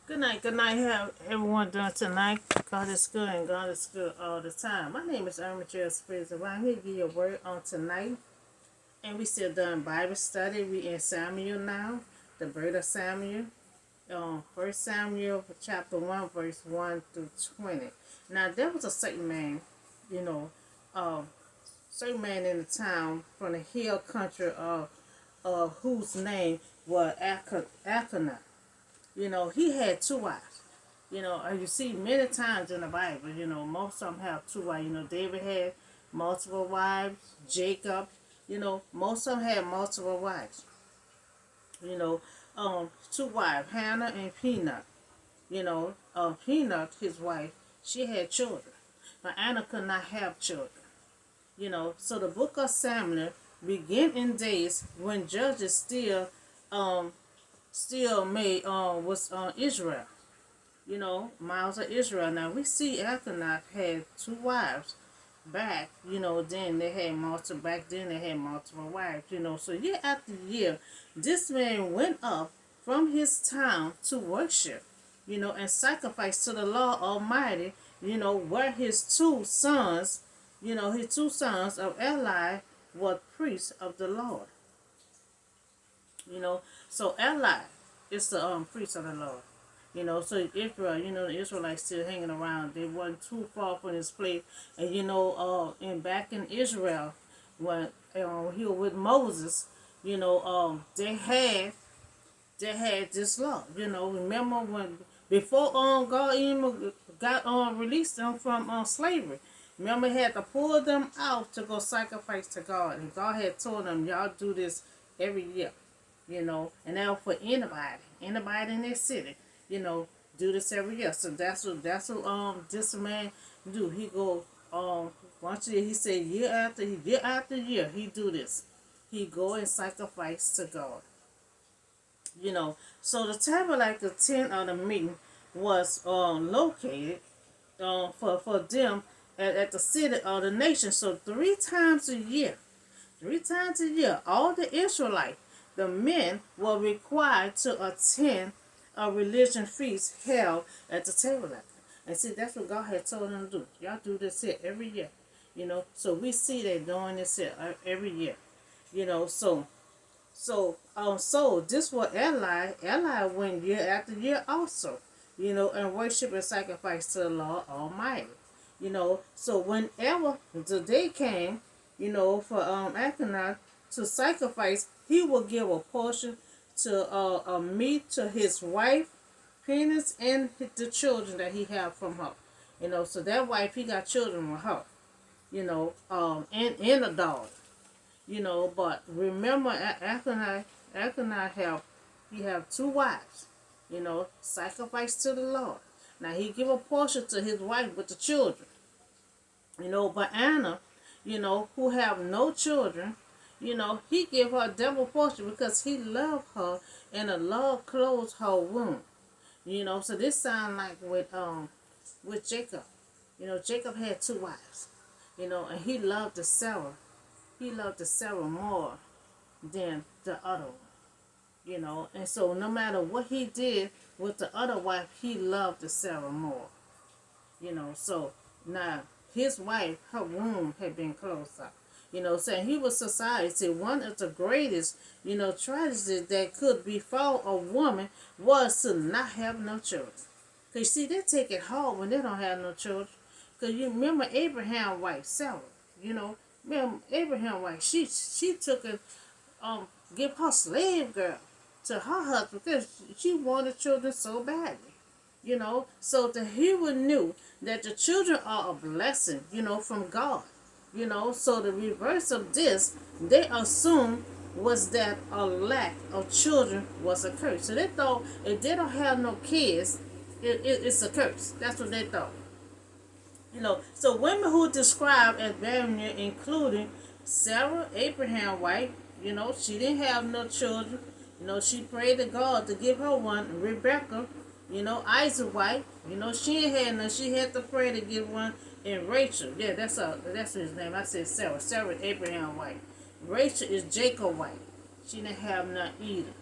Good night, how everyone doing tonight? God is good and God is good all the time. My name is Irma Jill Springs, and I'm here to give you a word on tonight. And we still doing Bible study. We in Samuel now, the bird of Samuel. First Samuel chapter 1, verse 1 through 20. Now there was a certain man, you know, uh, certain man in the town from the hill country of whose name was Elkanah. He had two wives. You see many times in the Bible, most of them have two wives. David had multiple wives, Jacob, most of them had multiple wives. You know, two wives, Hannah and Peanut. Peanut, his wife, she had children, but Anna could not have children. So the book of Samuel began in days when judges um, still made was Israel. Miles of Israel. Now we see Elkanah had two wives back, then they had multiple back then they had multiple wives, so year after year, this man went up from his town to worship, and sacrifice to the Lord Almighty, where his two sons of Eli were priests of the Lord. you know. So Eli is the priest of the Lord. So Israel, the Israelites still hanging around. They wasn't too far from this place. And and back in Israel, when he was with Moses, they had this law. Remember when before God even got released them from slavery. Remember, he had to pull them out to go sacrifice to God, and God had told them, "Y'all do this every year." And that was for anybody in their city, you know, do this every year. So that's what this man do. He go once a year. He said year after year he do this. He go and sacrifice to God. So the tabernacle tent of the meeting was located for them at the city of the nation. So three times a year, all the Israelites, the men were required to attend a religious feast held at the tabernacle. And see, that's what God had told them to do. Y'all do this here every year. So we see they doing this here every year. So this was Eli. Eli went year after year also, and worship and sacrifice to the Lord Almighty. So whenever the day came, for Elkanah to sacrifice, he would give a portion to a meat to his wife, Penis, and the children that he had from her. So that wife, he got children with her. And a daughter. But remember, Elkanah have two wives. Sacrifice to the Lord. Now he give a portion to his wife with the children. But Anna, who have no children, he give her double portion because he loved her and the love closed her womb. So this sound like with Jacob. Jacob had two wives. And he loved the Sarah. He loved the Sarah more than the other one. And so no matter what he did with the other wife, he loved the Sarah more. So now his wife, her womb had been closed up. Saying he was society. One of the greatest, tragedies that could befall a woman was to not have no children. Because see, they take it hard when they don't have no children. Because you remember Abraham's wife, Sarah. Remember Abraham's wife, she took and give her slave girl to her husband because she wanted children so badly. So the Hebrew knew that the children are a blessing, from God. So the reverse of this, they assumed was that a lack of children was a curse. So they thought if they don't have no kids, it's a curse. That's what they thought. So women who described as barren, including Sarah, Abraham's wife, she didn't have no children. She prayed to God to give her one. Rebecca, Isaac's wife, she ain't had none. She had to pray to give one. And Rachel, yeah, that's his name. I said Sarah. Sarah is Abraham's wife. Rachel is Jacob's wife. She didn't have none either.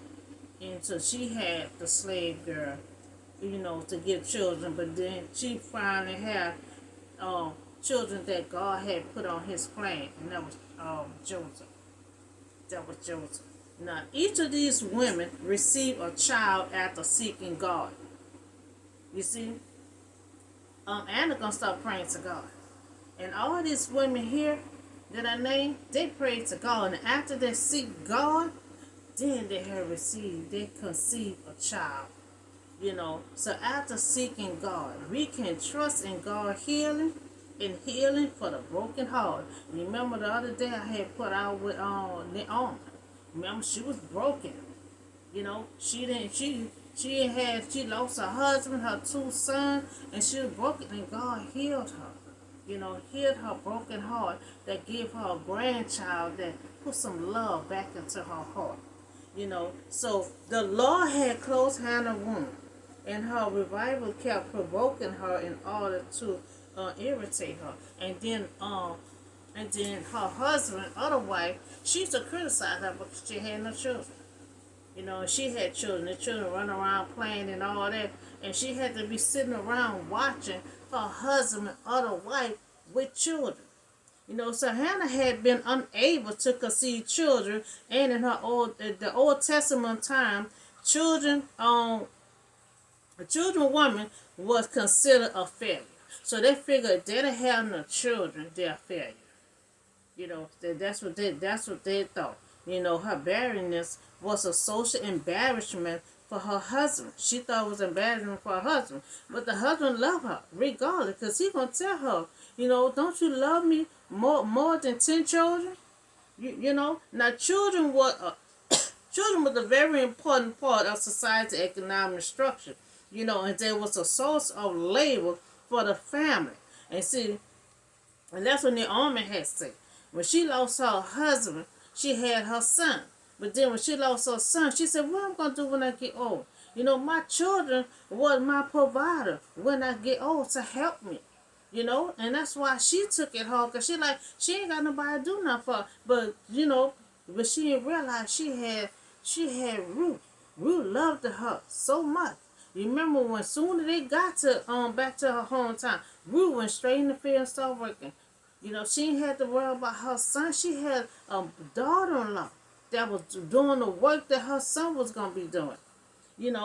And so she had the slave girl, to get children, but then she finally had um, children that God had put on his plan, and that was Joseph. That was Joseph. Now, each of these women received a child after seeking God. You see, Anna gonna start praying to God, and all these women here that I named, they prayed to God, and after they seek God, then they conceived a child. So after seeking God, we can trust in God healing for the broken heart. Remember the other day I had put out with Naomi. Remember, she was broken. She lost her husband, her two sons, and she was broken, and God healed her. Healed her broken heart, that gave her a grandchild, that put some love back into her heart. So the Lord had closed Hannah's womb, and her revival kept provoking her in order to irritate her. And then her husband, other wife, she used to criticize her because she had no children. She had children. The children run around playing and all that, and she had to be sitting around watching her husband and other wife with children. So Hannah had been unable to conceive children, and in the Old Testament time, children a children woman was considered a failure. So they figured if they didn't have no children, they're a failure. That's what they thought. Her barrenness was a social embarrassment for her husband. She thought it was embarrassment for her husband, but the husband loved her regardless, because he gonna tell her, don't you love me more than 10 children? Now children was a very important part of society economic structure. And there was a source of labor for the family. And see, and that's what Naomi had said. When she lost her husband, she had her son. But then when she lost her son, she said, what am I going to do when I get old? My children was my provider when I get old to help me. And that's why she took it hard, because she ain't got nobody to do nothing for her. But she didn't realize she had Ruth. Ruth loved her so much. You remember when soon as they got to back to her hometown, Ruth went straight in the field and started working. She didn't have to worry about her son. She had a daughter-in-law that was doing the work that her son was gonna be doing.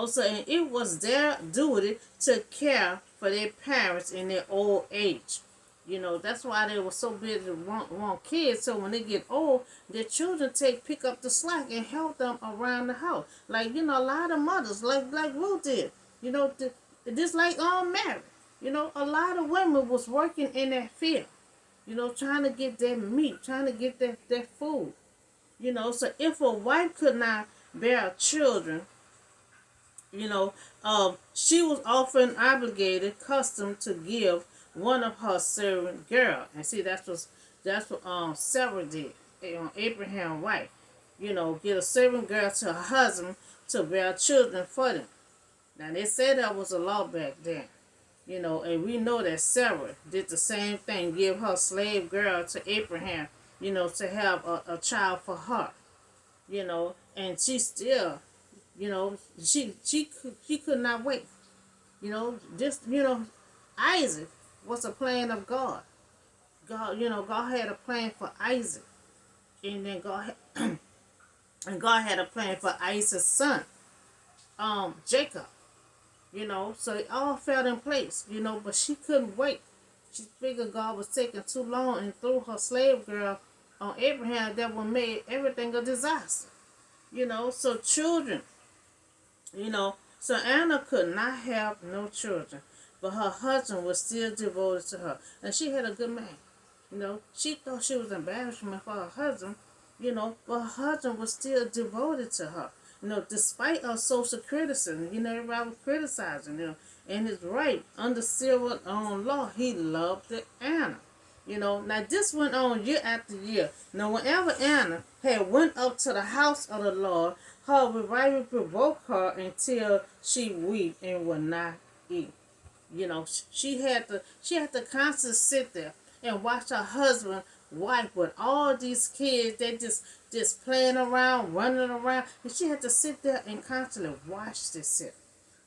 So and it was their duty to care for their parents in their old age. That's why they were so busy want kids. So when they get old, their children pick up the slack and help them around the house. Like, a lot of mothers, like Ruth did. Just like Mary. A lot of women was working in that field. Trying to get their meat, trying to get their food. So if a wife could not bear children, she was often obligated, custom to give one of her servant girl. And see, that's what Sarah did. Abraham's wife, get a servant girl to her husband to bear children for them. Now they said that was a law back then. And we know that Sarah did the same thing, give her slave girl to Abraham, to have a child for her. And she still, she could not wait. Isaac was a plan of God. God had a plan for Isaac, and then God had a plan for Isaac's son, Jacob. So it all fell in place. But she couldn't wait. She figured God was taking too long, and threw her slave girl on Abraham, that would make everything a disaster. So children, so Anna could not have no children, but her husband was still devoted to her. And she had a good man. She thought she was embarrassment for her husband, but her husband was still devoted to her. Despite her social criticism, everybody was criticizing him. And his right, under civil law, he loved Anna. Now this went on year after year. Now whenever Anna had went up to the house of the Lord, her revival provoked her until she wept and would not eat. She had to constantly sit there and watch her husband wife with all these kids. They just playing around, running around, and she had to sit there and constantly watch this.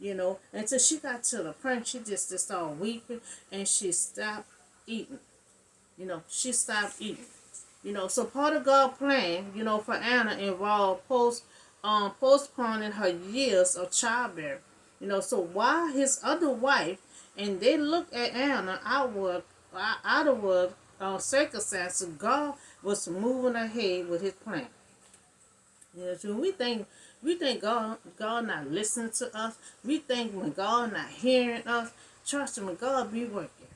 until she got to the point she just started weeping and she stopped eating. She stopped eating. So part of God's plan, for Anna involved postponing her years of childbearing. So while his other wife and they looked at Anna outward circumstances, God was moving ahead with his plan. So we think God not listening to us. We think when God not hearing us, trust him, when God be working.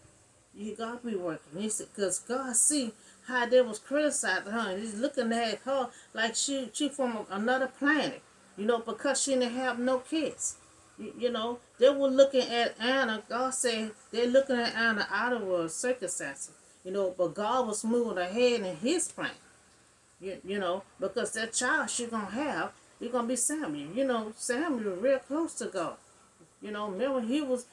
God be working. He said, because God see how they was criticizing her, and he's looking at her like she from another planet. Because she didn't have no kids. They were looking at Anna. God said they're looking at Anna out of a circumstances. But God was moving ahead in his plan. Because that child she gonna have, he gonna be Samuel. Samuel real close to God. Remember he was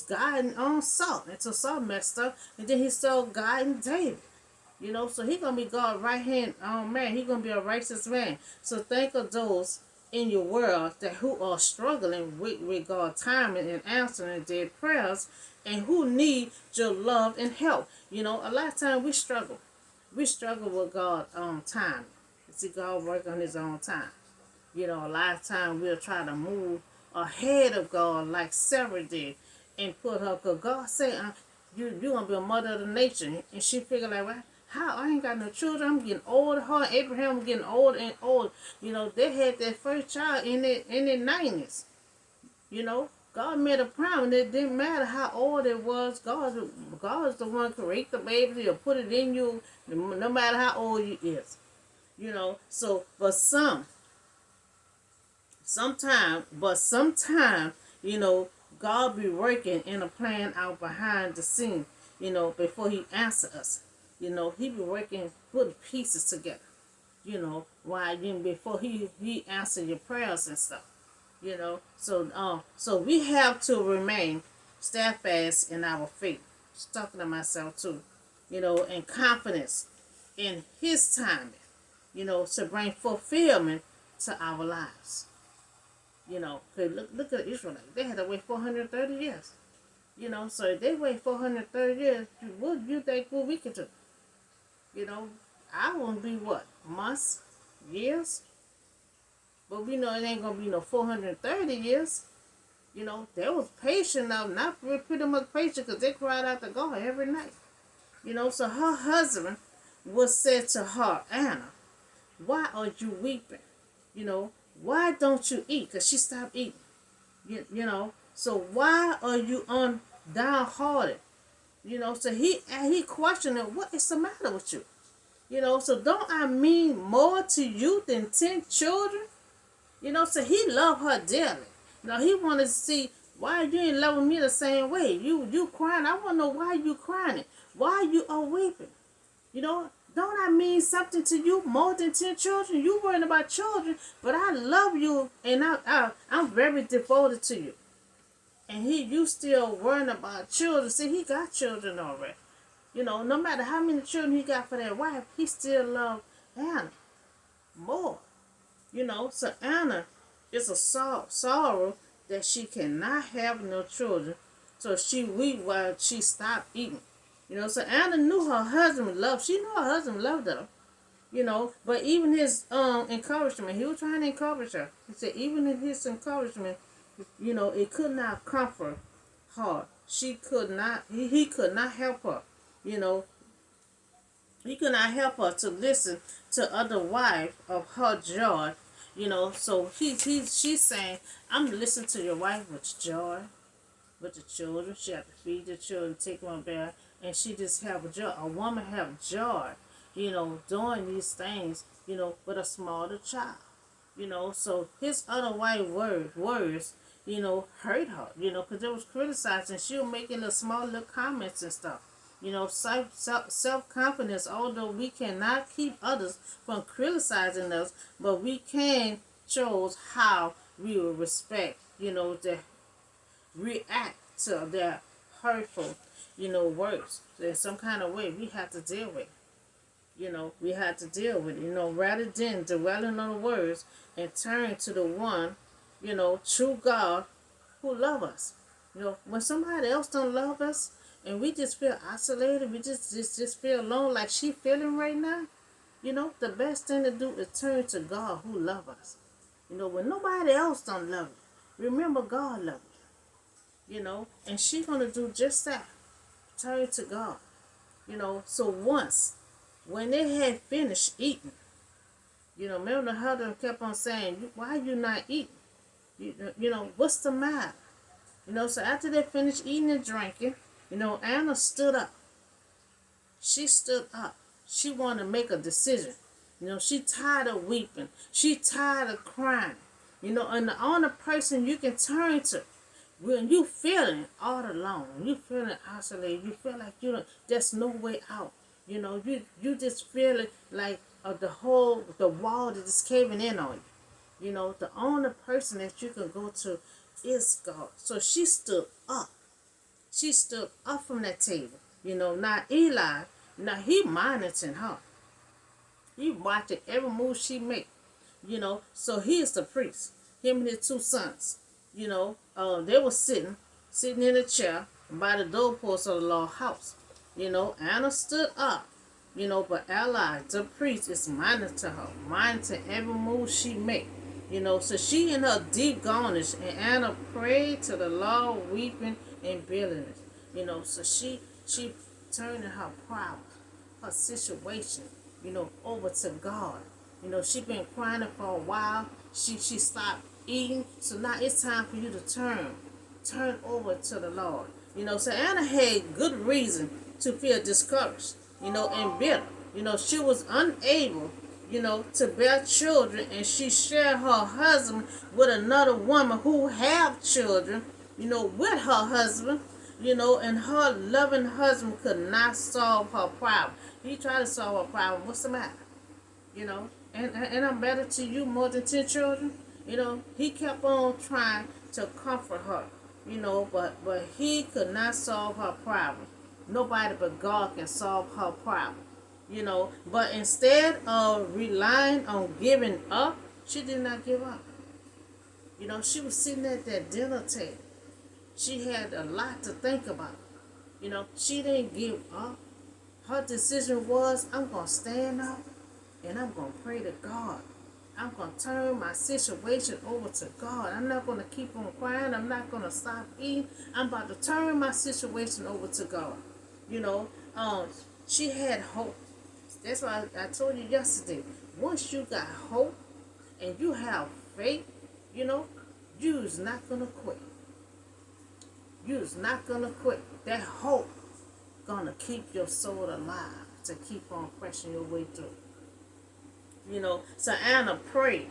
guiding on Saul until Saul messed up, and then he started guiding David. So he gonna be God's right hand man. He gonna be a righteous man. So think of those in your world that who are struggling with God's timing and answering their prayers, and who need your love and help. A lot of times we struggle. We struggle with God's time. See, God work on his own time. A lot of times we'll try to move ahead of God like Sarah did and put her, because God said, you're going to be a mother of the nation. And she figured like, well, how? I ain't got no children. I'm getting older. Her and Abraham was getting older and older. They had their first child in their 90s. God made a promise. It didn't matter how old it was. God is the one who create the baby. He'll put it in you no matter how old you is. So, but sometime, God be working in a plan out behind the scene, before he answer us. He be working, putting pieces together, while before he answer your prayers and stuff. So we have to remain steadfast in our faith. Just talking to myself too, and confidence in his timing, to bring fulfillment to our lives. Cause look at the Israelites. They had to wait 430 years. So if they wait 430 years, what do you think what we could do? I won't be what? Months? Years? But we know it ain't gonna be no 430 years. They was patient enough, not pretty much patient, because they cried out to God every night. So her husband was said to her, Anna, why are you weeping? Why don't you eat? Because she stopped eating. So why are you downhearted? So he questioned her, what is the matter with you? So don't I mean more to you than 10 children? So he loved her dearly. He wanted to see why you ain't loving me the same way. You crying. I want to know why you crying. Why you are weeping. Don't I mean something to you more than 10 children? You worrying about children, but I love you and I'm very devoted to you. And you still worrying about children. See, he got children already. No matter how many children he got for that wife, he still loved Anna more. So Anna is a sorrow that she cannot have no children. So she weep while she stopped eating. So Anna knew her husband loved. She knew her husband loved her. But even his encouragement, he was trying to encourage her. He said even in his encouragement, it could not comfort her. She could not. He could not help her. He could not help her to listen to other wife of her joy. So she's saying, I'm listening to your wife with joy, with the children. She have to feed the children, take them back, and she just have a joy. A woman have joy, doing these things, with a smaller child. So his other wife words, hurt her, because it was criticizing. She was making the small little comments and stuff. Self-confidence, although we cannot keep others from criticizing us, but we can choose how we will respect, the react to their hurtful, words. There's some kind of way we have to deal with. We have to deal with it, rather than dwelling on the words and turn to the one, true God who love us. You know, when somebody else don't love us and we just feel isolated, we just feel alone like she feeling right now, you know, the best thing to do is turn to God who love us. You know, when nobody else don't love you, remember God love you, you know, and she gonna do just that. Turn to God. You know, so once when they had finished eating, you know, remember the husband kept on saying, why are you not eating? You know, what's the matter? You know, so after they finished eating and drinking, you know, Anna stood up. She stood up. She wanted to make a decision. You know, she tired of weeping. She tired of crying. You know, and the only person you can turn to when you feeling all alone, you feeling isolated, you feel like you don't, there's no way out. You know, you just feeling like the wall is just caving in on you. You know, the only person that you can go to is God. So she stood up. She stood up from that table. You know, now Eli, now he monitoring her. He watching every move she make. You know, so he is the priest. Him and his two sons. You know, they were sitting in a chair by the doorpost of the Lord's house. You know, Anna stood up. You know, but Eli, the priest, is monitoring her, monitoring every move she make. You know, so she in her deep goneness, and Anna prayed to the Lord, weeping and bitterness. You know, so she turning her problem, her situation, you know, over to God. You know, she been crying for a while. She stopped eating. So now it's time for you to turn over to the Lord. You know, so Anna had good reason to feel discouraged, you know, and bitter. You know, she was unable, you know, to bear children, and she shared her husband with another woman who have children, you know, with her husband, you know, and her loving husband could not solve her problem. He tried to solve her problem. What's the matter? You know, and I'm better to you more than 10 children. You know, he kept on trying to comfort her, you know, but he could not solve her problem. Nobody but God can solve her problem, you know. But instead of relying on giving up, she did not give up. You know, she was sitting at that dinner table. She had a lot to think about. You know, she didn't give up. Her decision was, I'm going to stand up and I'm going to pray to God. I'm going to turn my situation over to God. I'm not going to keep on crying. I'm not going to stop eating. I'm about to turn my situation over to God. You know, she had hope. That's why I told you yesterday. Once you got hope and you have faith, you know, you's not going to quit. You's not going to quit. That hope going to keep your soul alive to keep on pressing your way through. You know, so Anna prayed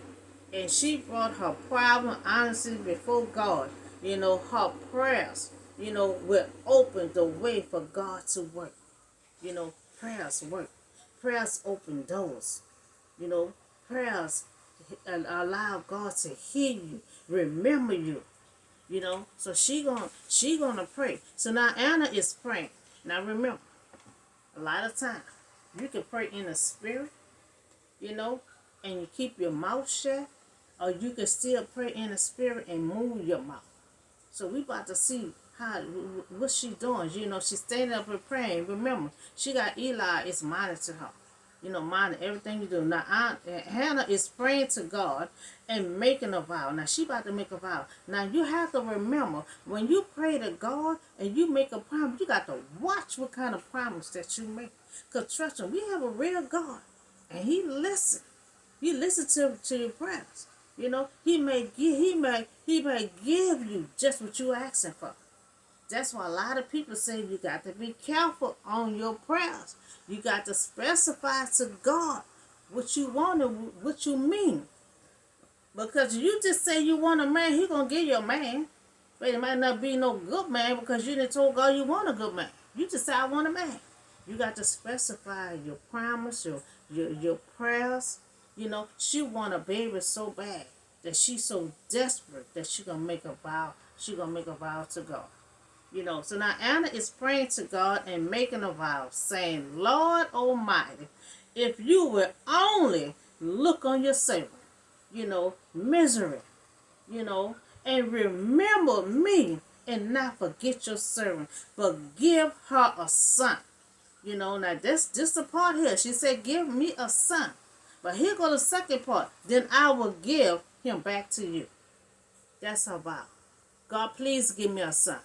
and she brought her problem honestly before God. You know, her prayers, you know, will open the way for God to work. You know, prayers work. Prayers open doors. You know, prayers allow God to hear you, remember you. You know, so she gonna pray. So now Anna is praying. Now remember, a lot of times you can pray in the spirit, you know, and you keep your mouth shut, or you can still pray in the spirit and move your mouth. So we about to see what she doing. You know, she's standing up and praying. Remember, she got Eli is monitoring her. You know, monitor everything you do. Now, Hannah is praying to God and making a vow. Now, she about to make a vow. Now, you have to remember, when you pray to God and you make a promise, you got to watch what kind of promise that you make. Because trust me, we have a real God. And He listens. He listens to your prayers. You know, He may give you just what you're asking for. That's why a lot of people say you got to be careful on your prayers. You got to specify to God what you want and what you mean. Because you just say you want a man, He gonna give you a man. But it might not be no good man because you didn't told God you want a good man. You just say I want a man. You got to specify your promise, your prayers. You know, she want a baby so bad that she's so desperate that she gonna make a vow. She gonna make a vow to God. You know, so now Anna is praying to God and making a vow, saying, Lord Almighty, if you will only look on your servant, you know, misery, you know, and remember me and not forget your servant, but give her a son. You know, now this the part here. She said, give me a son. But here go the second part. Then I will give him back to you. That's her vow. God, please give me a son.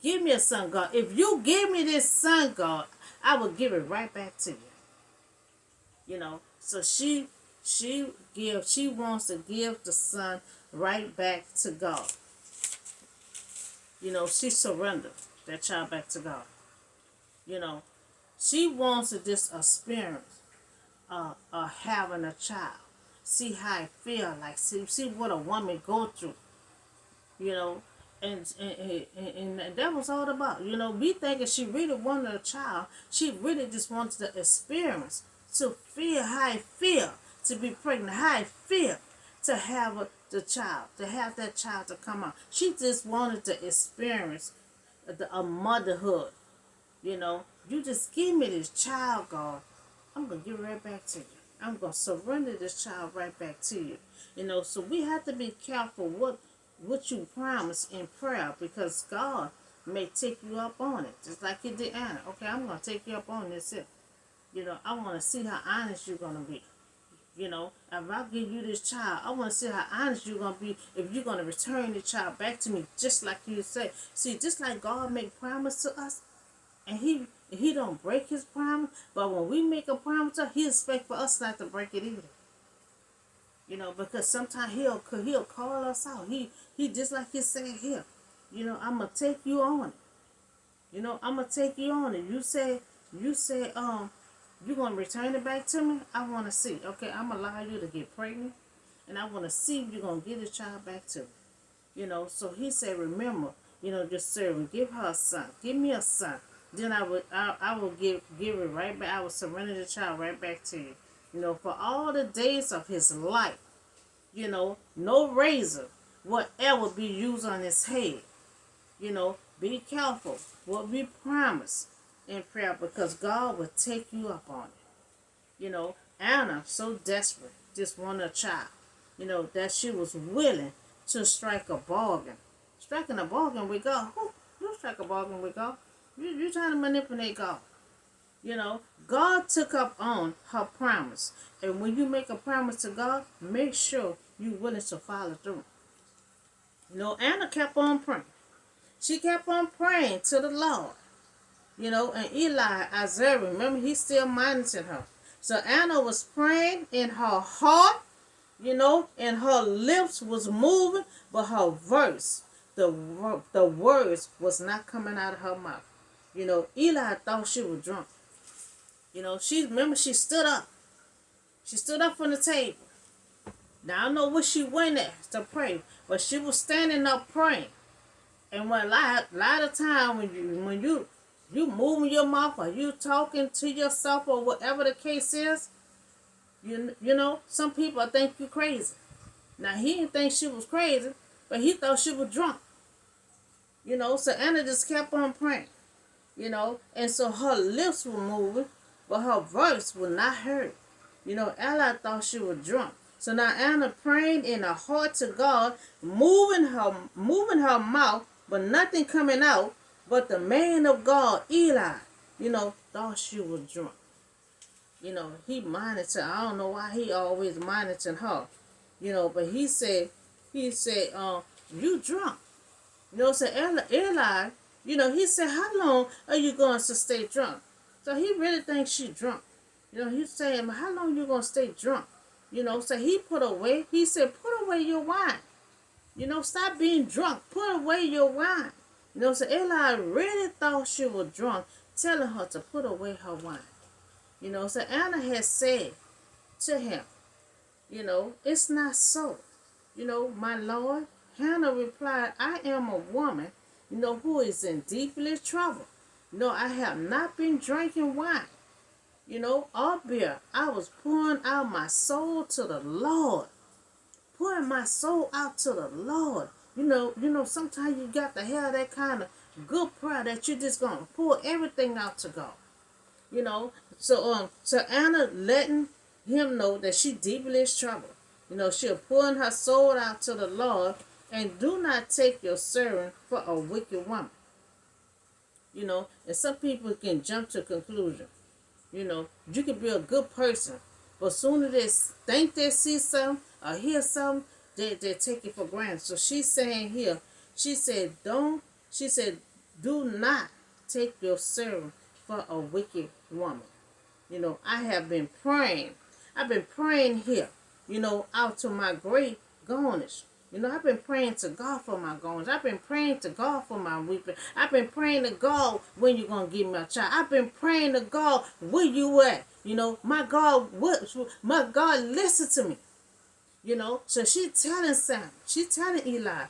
Give me a son, God. If you give me this son, God, I will give it right back to you. You know, so she wants to give the son right back to God. You know, she surrendered that child back to God. You know, she wants to just experience having a child. See how it feel like. See what a woman go through. You know, and that was all about. You know, we thinking she really wanted a child. She really just wanted the experience to feel how it feel to be pregnant, how it feel to have the child, to have that child to come out. She just wanted to experience a motherhood. You know, you just give me this child, God. I'm going to give it right back to you. I'm going to surrender this child right back to you. You know, so we have to be careful what you promise in prayer, because God may take you up on it. Just like he did Anna. Okay, I'm going to take you up on this here. You know, I want to see how honest you're going to be. You know, if I give you this child, I want to see how honest you're going to be if you're going to return the child back to me just like you say. See, just like God make promise to us, and he don't break his promise, but when we make a promise to him, he expect for us not to break it either. You know, because sometimes he'll call us out. He just like he said here. You know, I'm gonna take you on it. You know, I'm gonna take you on it. You say you're gonna return it back to me. I want to see. Okay, I'm gonna allow you to get pregnant, and I want to see if you're gonna give the child back to me. You know, so he said, remember, you know, just serve, give her a son, give me a son. Then I will give it right back. I will surrender the child right back to you. You know, for all the days of his life. You know, no razor will ever be used on his head. You know, be careful what we promise in prayer, because God will take you up on it. You know, Anna, so desperate, just wanted a child. You know, that she was willing to strike a bargain. Striking a bargain with God. Who? You strike a bargain with God. You're trying to manipulate God. You know, God took up on her promise. And when you make a promise to God, make sure you're willing to follow through. You know, Anna kept on praying. She kept on praying to the Lord. You know, and Eli, Isaiah, remember, he's still monitoring her. So Anna was praying in her heart, you know, and her lips was moving, but her voice, the words was not coming out of her mouth. You know, Eli thought she was drunk. You know, she stood up. She stood up from the table. Now, I don't know where she went at to pray, but she was standing up praying. And when a lot of time when you moving your mouth, or you talking to yourself, or whatever the case is, you know, some people think you crazy. Now, he didn't think she was crazy, but he thought she was drunk. You know, so Anna just kept on praying. You know, and so her lips were moving, but her voice was not heard. You know, Eli thought she was drunk. So now Anna praying in her heart to God, moving her mouth, but nothing coming out. But the man of God, Eli, you know, thought she was drunk. You know, he monitored. I don't know why he always monitoring her. You know, but he said, you drunk. You know, so Eli, you know, he said, how long are you going to stay drunk? So he really thinks she drunk. You know, he's saying, how long you going to stay drunk? You know, so he said, put away your wine. You know, stop being drunk. Put away your wine. You know, so Eli really thought she was drunk, telling her to put away her wine. You know, so Anna had said to him, you know, it's not so. You know, my Lord. Hannah replied, I am a woman, you know, who is in deeply trouble. You know, I have not been drinking wine, you know, or beer. I was pouring out my soul to the Lord. Pouring my soul out to the Lord. You know, sometimes you got to have that kind of good prayer that you're just going to pour everything out to God. You know, so Anna letting him know that she deeply is troubled. You know, she pouring her soul out to the Lord. And do not take your servant for a wicked woman. And some people can jump to conclusion. You can be a good person, but soon as they think they see something or hear something, they take it for granted. So she's saying here, she said, do not take your servant for a wicked woman. I have been praying. I've been praying here, out to my great garnish. I've been praying to God for my garnish. I've been praying to God for my weeping. I've been praying to God when you're going to give me a child. I've been praying to God, where you at? My God, listen to me. So she telling Sam, she telling Eli,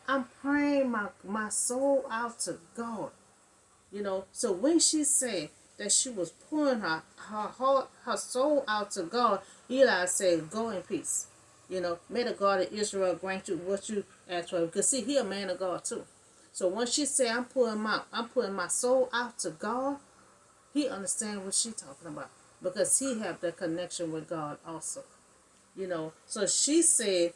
I'm praying my soul out to God. So when she said that she was pouring her heart, her soul out to God, Eli said, go in peace. May the God of Israel grant you what you asked for. Because see, he a man of God too. So when she said, I'm putting my soul out to God, he understands what she talking about. Because he have that connection with God also. So she said,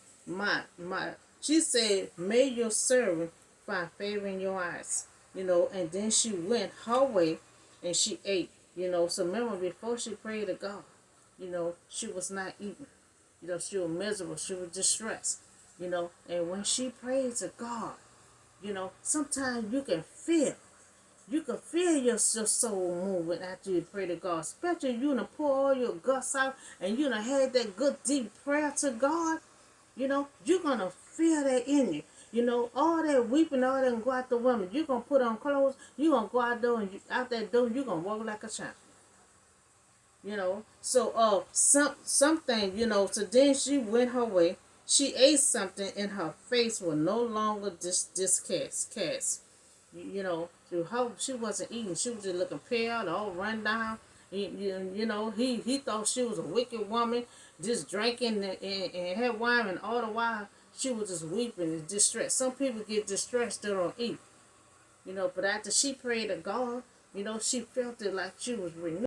she said, may your servant find favor in your eyes. And then she went her way and she ate. So remember, before she prayed to God, she was not eating. She was miserable, she was distressed. And when she prayed to God, sometimes you can feel your soul moving after you pray to God. Especially you done pour all your guts out and you done had that good deep prayer to God. You're going to feel that in you. All that weeping, all that go out the woman. You're going to put on clothes. You're going to go out there and out that door, you're going to walk like a champ. So something, so then she went her way. She ate something and her face was no longer this cast. She wasn't eating. She was just looking pale, all run down. He thought she was a wicked woman, just drinking and had wine, and all the while she was just weeping and distressed. Some people get distressed, they don't eat. But after she prayed to God, she felt it like she was renewed.